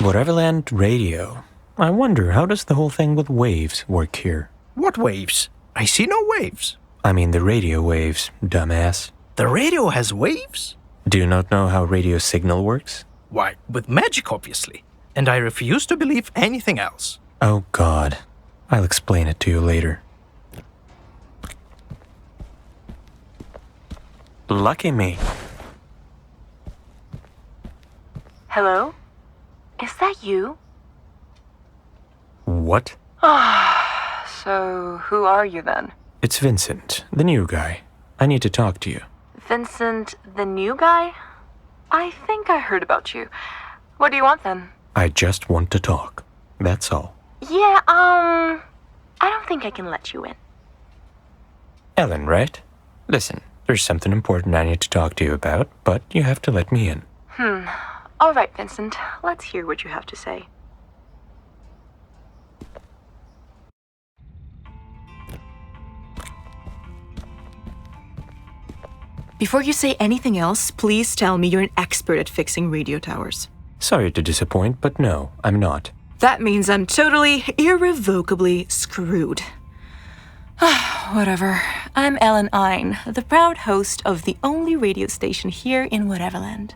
Whateverland Radio. I wonder, how does the whole thing with waves work here? What waves? I see no waves. I mean the radio waves, dumbass. The radio has waves? Do you not know how radio signal works? Why, with magic, obviously. And I refuse to believe anything else. Oh, God. I'll explain it to you later. Lucky me. Hello? Is that you? What? So, who are you then? It's Vincent, the new guy. I need to talk to you. Vincent, the new guy? I think I heard about you. What do you want then? I just want to talk. That's all. Yeah, I don't think I can let you in. Ellen, right? Listen, there's something important I need to talk to you about, but you have to let me in. All right, Vincent. Let's hear what you have to say. Before you say anything else, please tell me you're an expert at fixing radio towers. Sorry to disappoint, but no, I'm not. That means I'm totally, irrevocably screwed. Whatever. I'm Ellen Ein, the proud host of the only radio station here in Whateverland.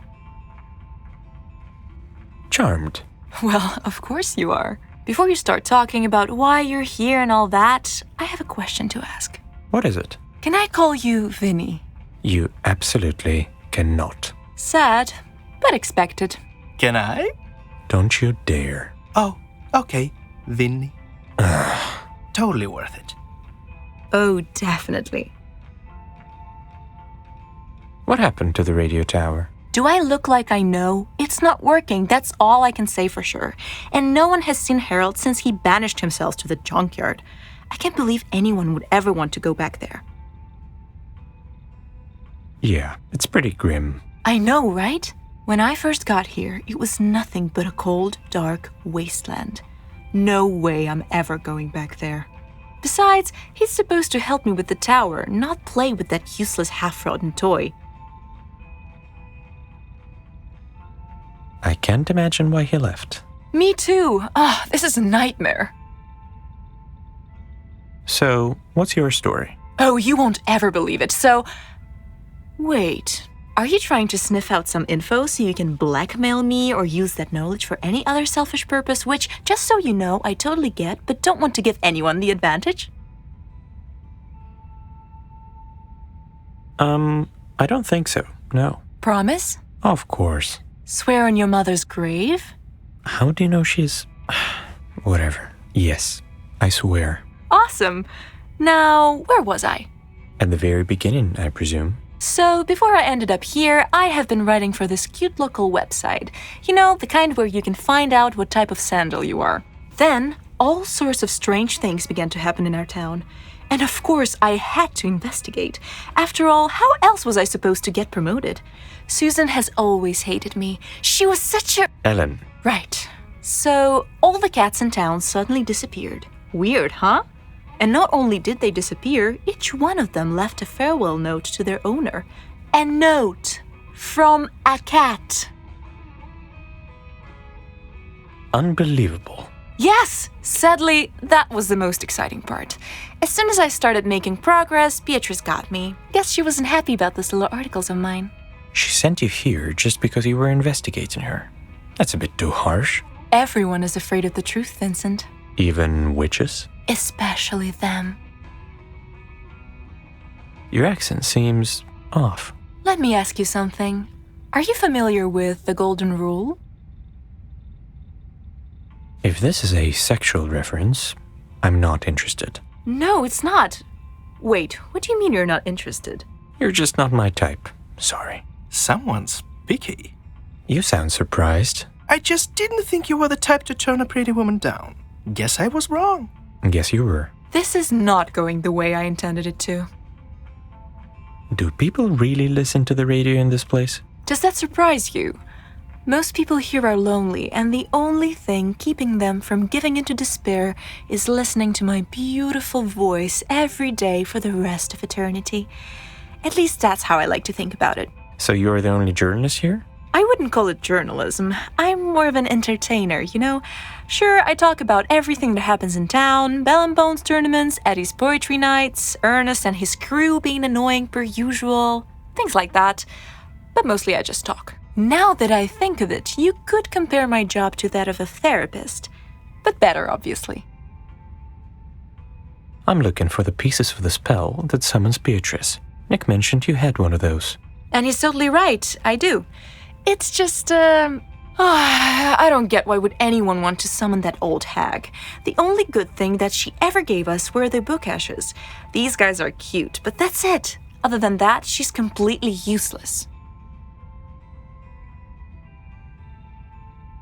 Charmed. Well, of course you are. Before you start talking about why you're here and all that, I have a question to ask. What is it? Can I call you Vinny? You absolutely cannot. Sad, but expected. Can I? Don't you dare. Oh, okay. Vinny. Totally worth it. Oh, definitely. What happened to the radio tower? Do I look like I know? It's not working, that's all I can say for sure. And no one has seen Harold since he banished himself to the junkyard. I can't believe anyone would ever want to go back there. Yeah, it's pretty grim. I know, right? When I first got here, it was nothing but a cold, dark wasteland. No way I'm ever going back there. Besides, he's supposed to help me with the tower, not play with that useless half-rotten toy. I can't imagine why he left. Me too. This is a nightmare. So, what's your story? Oh, you won't ever believe it, so... Wait, are you trying to sniff out some info so you can blackmail me or use that knowledge for any other selfish purpose, which, just so you know, I totally get, but don't want to give anyone the advantage? I don't think so, no. Promise? Of course. Swear on your mother's grave? How do you know she's... Whatever. Yes, I swear. Awesome. Now, where was I? At the very beginning, I presume. So, before I ended up here, I have been writing for this cute local website. You know, the kind where you can find out what type of sandal you are. Then, all sorts of strange things began to happen in our town. And of course, I had to investigate. After all, how else was I supposed to get promoted? Susan has always hated me. She was such a... Ellen. Right. So, all the cats in town suddenly disappeared. Weird, huh? And not only did they disappear, each one of them left a farewell note to their owner. A note from a cat. Unbelievable. Yes! Sadly, that was the most exciting part. As soon as I started making progress, Beatrice got me. Guess she wasn't happy about those little articles of mine. She sent you here just because you were investigating her. That's a bit too harsh. Everyone is afraid of the truth, Vincent. Even witches? Especially them. Your accent seems off. Let me ask you something. Are you familiar with the Golden Rule? If this is a sexual reference, I'm not interested. No, it's not. Wait, what do you mean you're not interested? You're just not my type. Sorry. Someone's picky. You sound surprised. I just didn't think you were the type to turn a pretty woman down. Guess I was wrong. Guess you were. This is not going the way I intended it to. Do people really listen to the radio in this place? Does that surprise you? Most people here are lonely, and the only thing keeping them from giving into despair is listening to my beautiful voice every day for the rest of eternity. At least that's how I like to think about it. So you're the only journalist here? I wouldn't call it journalism. I'm more of an entertainer, you know? Sure, I talk about everything that happens in town, Bell and Bones tournaments, Eddie's poetry nights, Ernest and his crew being annoying per usual, things like that. But mostly I just talk. Now that I think of it, you could compare my job to that of a therapist. But better, obviously. I'm looking for the pieces of the spell that summons Beatrice. Nick mentioned you had one of those. And he's totally right, I do. It's just, I don't get why would anyone want to summon that old hag. The only good thing that she ever gave us were the book ashes. These guys are cute, but that's it. Other than that, she's completely useless.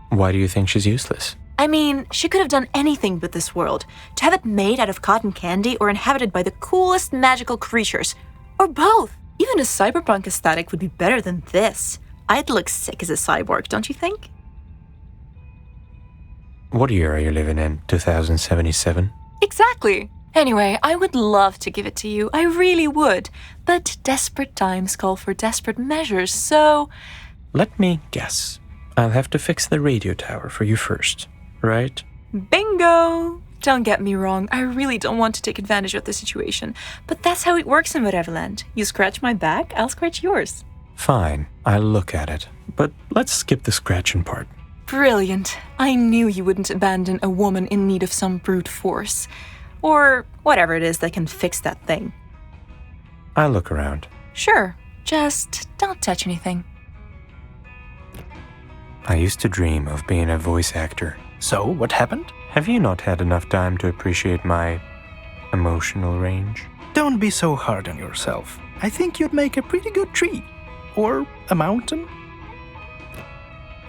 Why do you think she's useless? I mean, she could have done anything with this world. To have it made out of cotton candy or inhabited by the coolest magical creatures. Or both. Even a cyberpunk aesthetic would be better than this. I'd look sick as a cyborg, don't you think? What year are you living in? 2077? Exactly. Anyway, I would love to give it to you. I really would. But desperate times call for desperate measures, so... Let me guess. I'll have to fix the radio tower for you first, right? Bingo! Don't get me wrong, I really don't want to take advantage of the situation. But that's how it works in Whateverland. You scratch my back, I'll scratch yours. Fine, I'll look at it. But let's skip the scratching part. Brilliant. I knew you wouldn't abandon a woman in need of some brute force. Or whatever it is that can fix that thing. I'll look around. Sure, just don't touch anything. I used to dream of being a voice actor. So, what happened? Have you not had enough time to appreciate my emotional range? Don't be so hard on yourself. I think you'd make a pretty good tree. Or a mountain.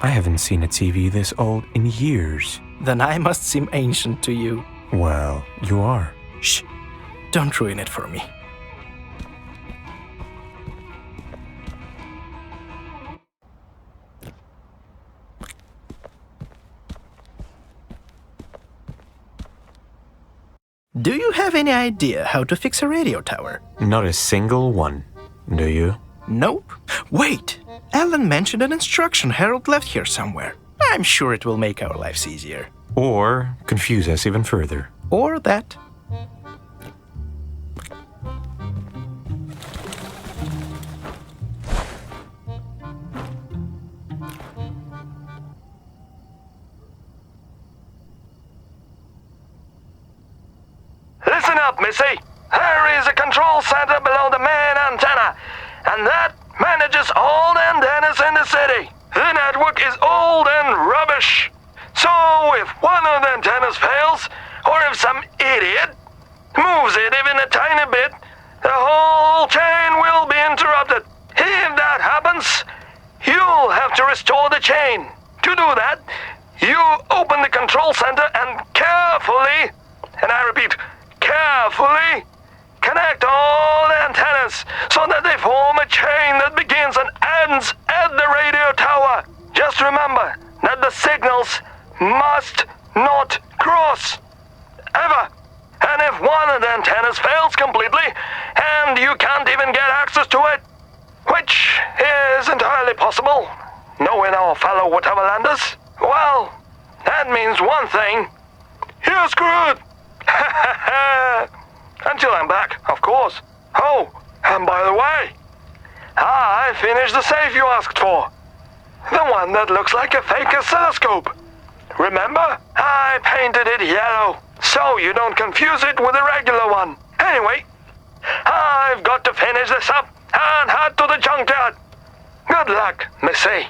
I haven't seen a TV this old in years. Then I must seem ancient to you. Well, you are. Shh. Don't ruin it for me. Do you have any idea how to fix a radio tower? Not a single one, do you? Nope. Wait! Alan mentioned an instruction Harold left here somewhere. I'm sure it will make our lives easier. Or confuse us even further. Or that. Listen up, Missy. There is a control center below the main antenna, and that manages all the antennas in the city. The network is old and rubbish. So if one of the antennas fails, or if some idiot moves it even a tiny bit, the whole chain will be interrupted. If that happens, you'll have to restore the chain. To do that, you open the control center and carefully, and I repeat, carefully connect all the antennas so that they form a chain that begins and ends at the radio tower. Just remember that the signals must not cross. Ever. And if one of the antennas fails completely and you can't even get access to it, which is entirely possible, knowing our fellow Whateverlanders, well, that means one thing. You're screwed. Until I'm back, of course. Oh, and by the way, I finished the safe you asked for. The one that looks like a fake oscilloscope. Remember? I painted it yellow, so you don't confuse it with a regular one. Anyway, I've got to finish this up and head to the junkyard. Good luck, Missy.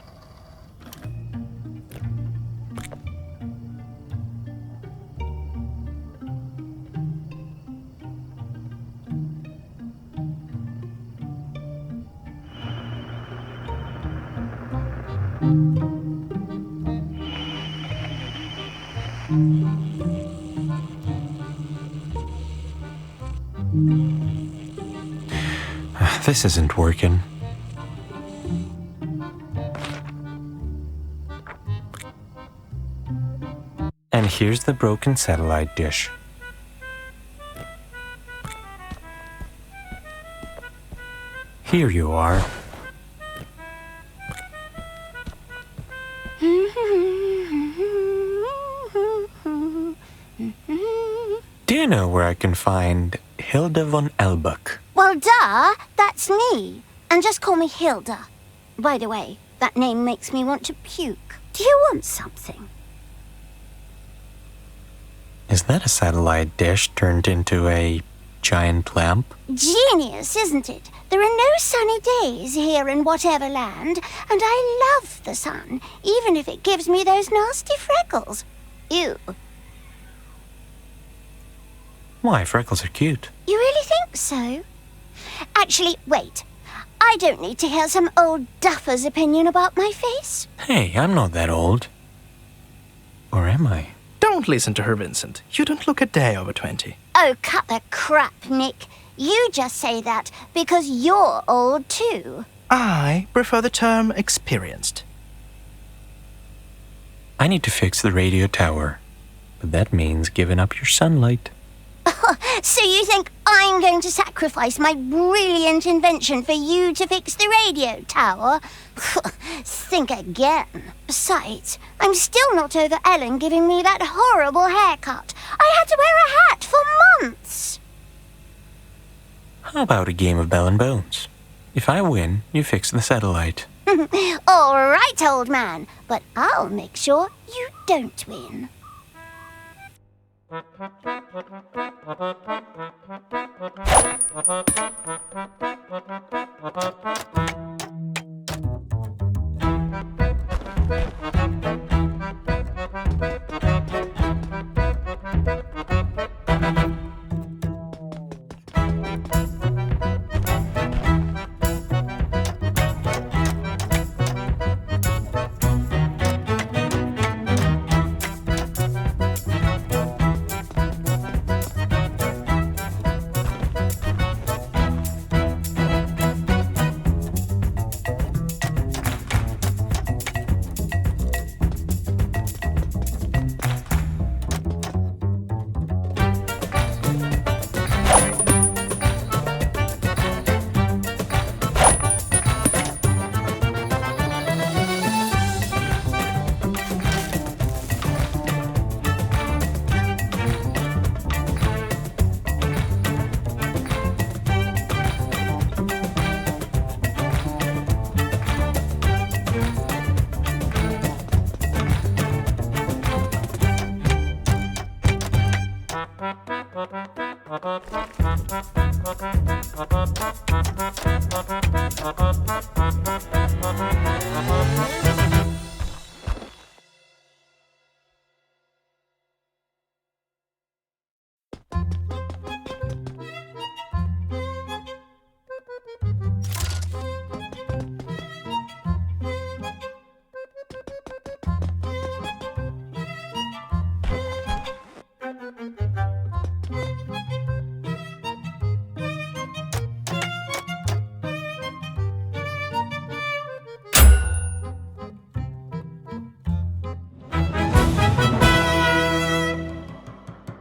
This isn't working. And here's the broken satellite dish. Here you are. you know where I can find Hilda von Elbuck? Well, duh, that's me. And just call me Hilda. By the way, that name makes me want to puke. Do you want something? Is that a satellite dish turned into a giant lamp? Genius, isn't it? There are no sunny days here in Whateverland, and I love the sun, even if it gives me those nasty freckles. Ew. Why, freckles are cute. You really think so? Actually, wait. I don't need to hear some old duffer's opinion about my face. Hey, I'm not that old. Or am I? Don't listen to her, Vincent. You don't look a day over 20. Oh, cut the crap, Nick. You just say that because you're old too. I prefer the term experienced. I need to fix the radio tower. But that means giving up your sunlight. So you think I'm going to sacrifice my brilliant invention for you to fix the radio tower? Think again. Besides, I'm still not over Ellen giving me that horrible haircut. I had to wear a hat for months. How about a game of Bell and Bones? If I win, you fix the satellite. All right, old man, but I'll make sure you don't win.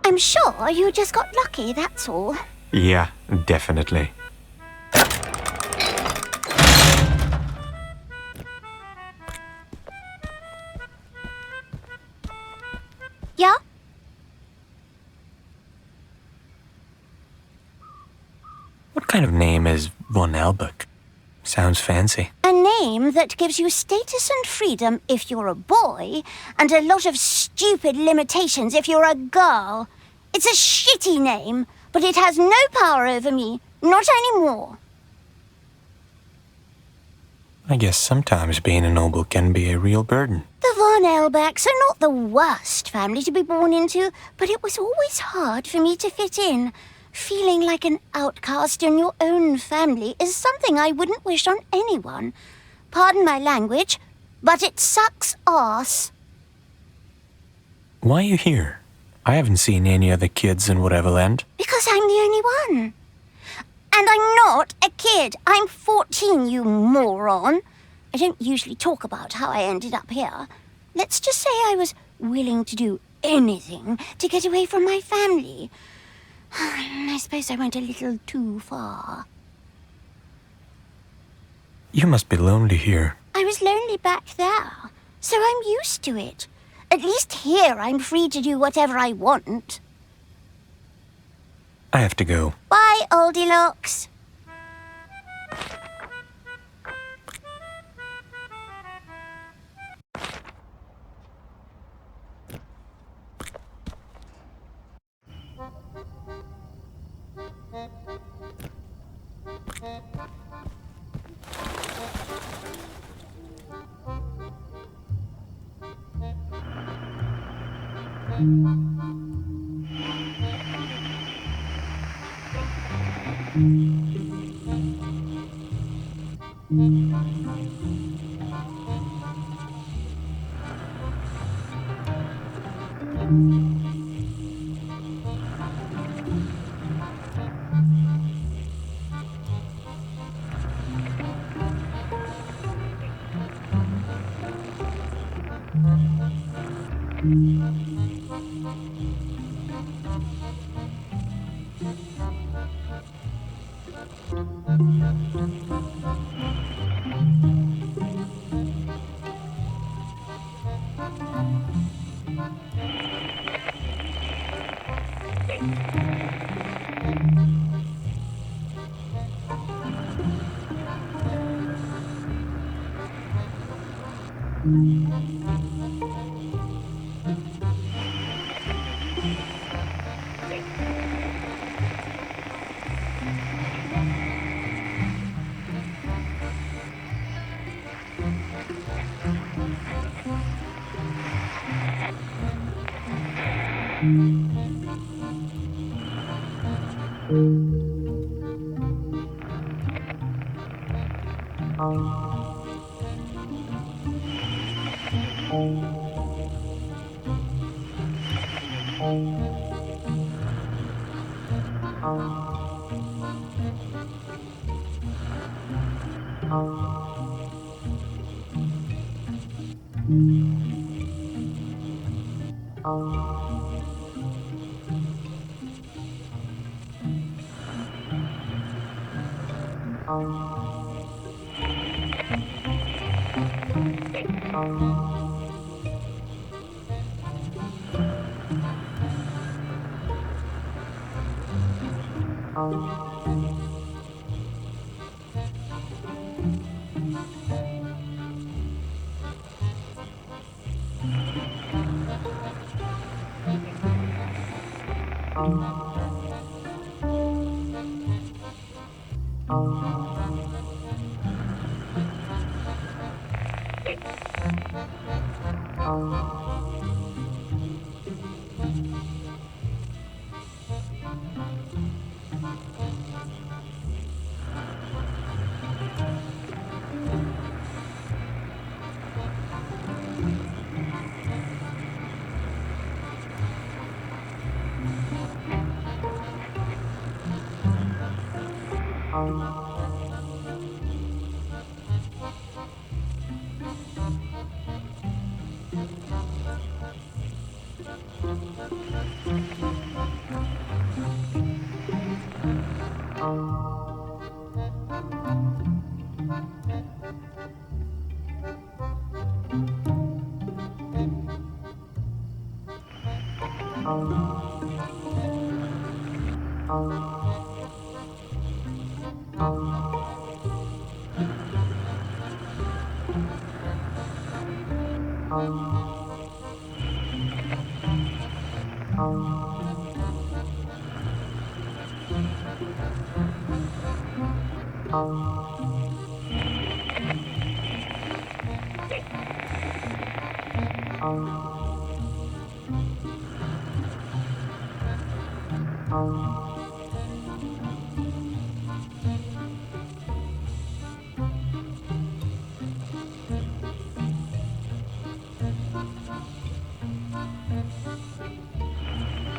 I'm sure you just got lucky, that's all. Yeah, definitely. Yeah? What kind of name is Von Elbuck? Sounds fancy. A name that gives you status and freedom if you're a boy, and a lot of stupid limitations if you're a girl. It's a shitty name, but it has no power over me. Not anymore. I guess sometimes being a noble can be a real burden. The Von Elbacks are not the worst family to be born into, but it was always hard for me to fit in. Feeling like an outcast in your own family is something I wouldn't wish on anyone. Pardon my language, but it sucks ass. Why are you here? I haven't seen any other kids in Whateverland. Because I'm the only one. And I'm not a kid. I'm 14, you moron. I don't usually talk about how I ended up here. Let's just say I was willing to do anything to get away from my family. I suppose I went a little too far. You must be lonely here. I was lonely back there, so I'm used to it. At least here I'm free to do whatever I want. I have to go. Bye, Oldilocks.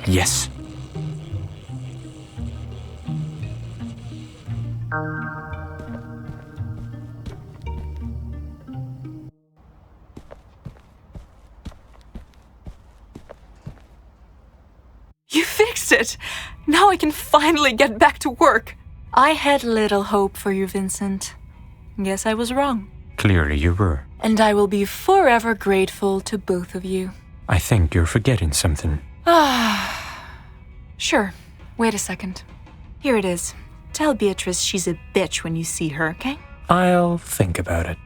Yes. You fixed it! Now I can finally get back to work. I had little hope for you, Vincent. Guess I was wrong. Clearly you were. And I will be forever grateful to both of you. I think you're forgetting something. Sure. Wait a second. Here it is. Tell Beatrice she's a bitch when you see her, okay? I'll think about it.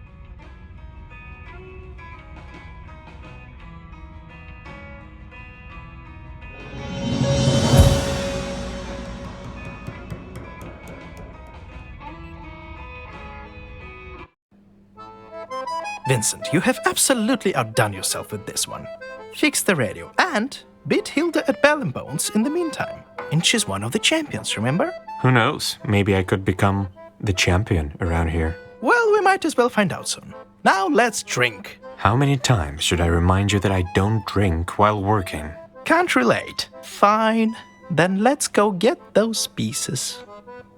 Vincent, you have absolutely outdone yourself with this one. Fix the radio and beat Hilda at Bell and Bones in the meantime. And she's one of the champions, remember? Who knows? Maybe I could become the champion around here. Well, we might as well find out soon. Now let's drink. How many times should I remind you that I don't drink while working? Can't relate. Fine. Then let's go get those pieces.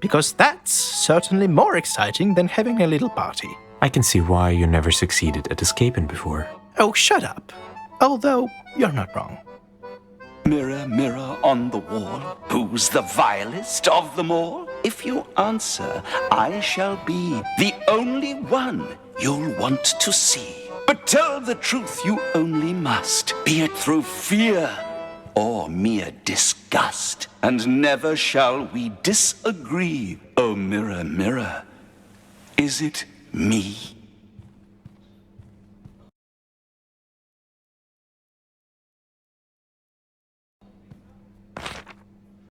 Because that's certainly more exciting than having a little party. I can see why you never succeeded at escaping before. Oh, shut up. Although, you're not wrong. Mirror, mirror on the wall, who's the vilest of them all? If you answer, I shall be the only one you'll want to see. But tell the truth you only must, be it through fear or mere disgust. And never shall we disagree. Oh, mirror, mirror, is it me?